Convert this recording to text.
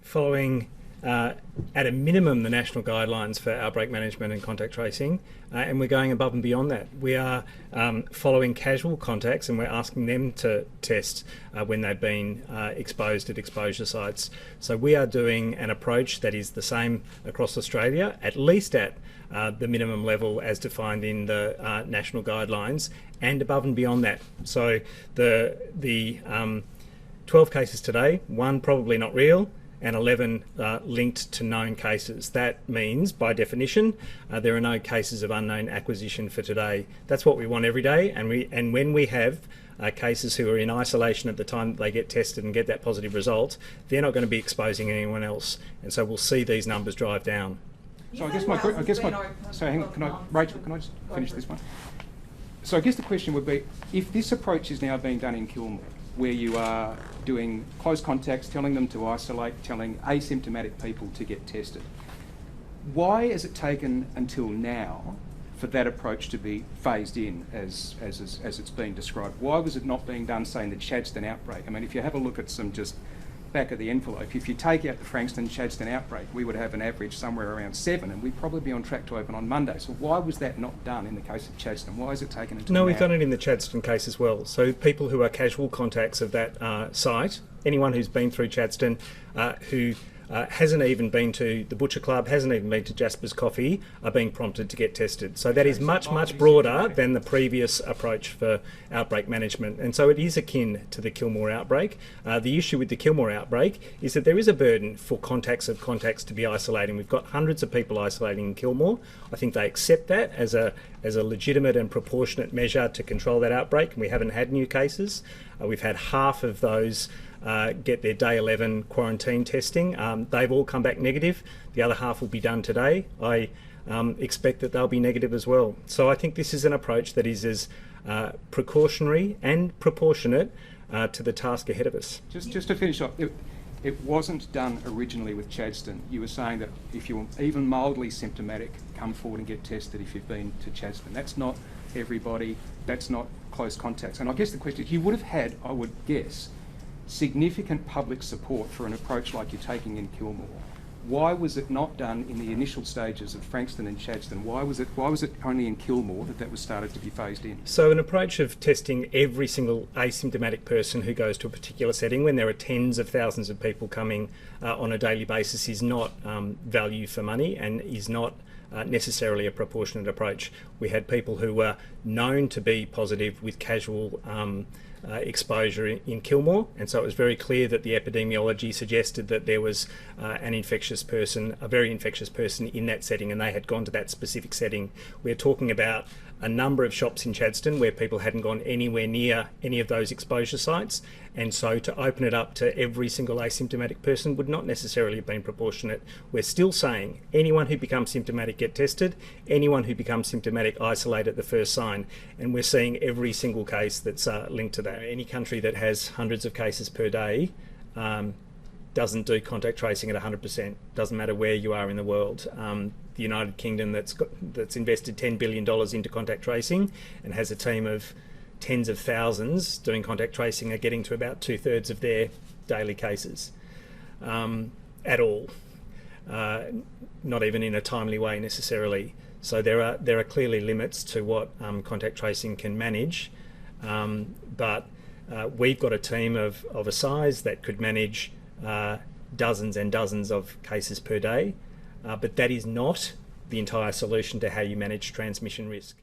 following at a minimum the national guidelines for outbreak management and contact tracing, and we're going above and beyond that. We are following casual contacts, and we're asking them to test when they've been exposed at exposure sites. So we are doing an approach that is the same across Australia, at least at the minimum level as defined in the national guidelines, and above and beyond that. So the 12 cases today, 1 probably not real, and 11 linked to known cases. That means, by definition, there are no cases of unknown acquisition for today. That's what we want every day, and when we have cases who are in isolation at the time that they get tested and get that positive result, they're not going to be exposing anyone else, and so we'll see these numbers drive down. So Rachel, can I just finish this one? So I guess the question would be, if this approach is now being done in Kilmore, where you are doing close contacts, telling them to isolate, telling asymptomatic people to get tested, why has it taken until now for that approach to be phased in as it's being described? Why was it not being done, say, in the Chadstone outbreak? I mean, if you have a look at some just back of the envelope, if you take out the Frankston Chadstone outbreak, we would have an average somewhere around 7, and we'd probably be on track to open on Monday. So why was that not done in the case of Chadstone? Why has it taken until now? No, we've done it in the Chadstone case as well. So people who are casual contacts of that site, anyone who's been through Chadstone, who hasn't even been to the Butcher Club, hasn't even been to Jasper's Coffee, are being prompted to get tested. So that is much broader than the previous approach for outbreak management. And so it is akin to the Kilmore outbreak. The issue with the Kilmore outbreak is that there is a burden for contacts to be isolating. We've got hundreds of people isolating in Kilmore. I think they accept that as a legitimate and proportionate measure to control that outbreak, and we haven't had new cases. We've had half of those get their day 11 quarantine testing. They've all come back negative. The other half will be done today. I expect that they'll be negative as well. So I think this is an approach that is as precautionary and proportionate to the task ahead of us. Just to finish up, it wasn't done originally with Chadstone. You were saying that if you're even mildly symptomatic, come forward and get tested if you've been to Chadstone. That's not everybody. That's not close contacts. And I guess the question is, you would have had, I would guess, significant public support for an approach like you're taking in Kilmore. Why was it not done in the initial stages of Frankston and Chadstone? Why was it only in Kilmore that was started to be phased in? So an approach of testing every single asymptomatic person who goes to a particular setting when there are tens of thousands of people coming on a daily basis is not value for money and is not necessarily a proportionate approach. We had people who were known to be positive with casual exposure in Kilmore, and so it was very clear that the epidemiology suggested that there was a very infectious person in that setting, and they had gone to that specific setting. We're talking about a number of shops in Chadstone where people hadn't gone anywhere near any of those exposure sites, and so to open it up to every single asymptomatic person would not necessarily have been proportionate. We're still saying anyone who becomes symptomatic get tested, anyone who becomes symptomatic isolate at the first sign, and we're seeing every single case that's linked to that. Any country that has hundreds of cases per day doesn't do contact tracing at 100%. Doesn't matter where you are in the world. The United Kingdom that's invested $10 billion into contact tracing and has a team of tens of thousands doing contact tracing are getting to about 2/3 of their daily cases at all. Not even in a timely way necessarily. So there are clearly limits to what contact tracing can manage, but we've got a team of a size that could manage dozens and dozens of cases per day, but that is not the entire solution to how you manage transmission risk.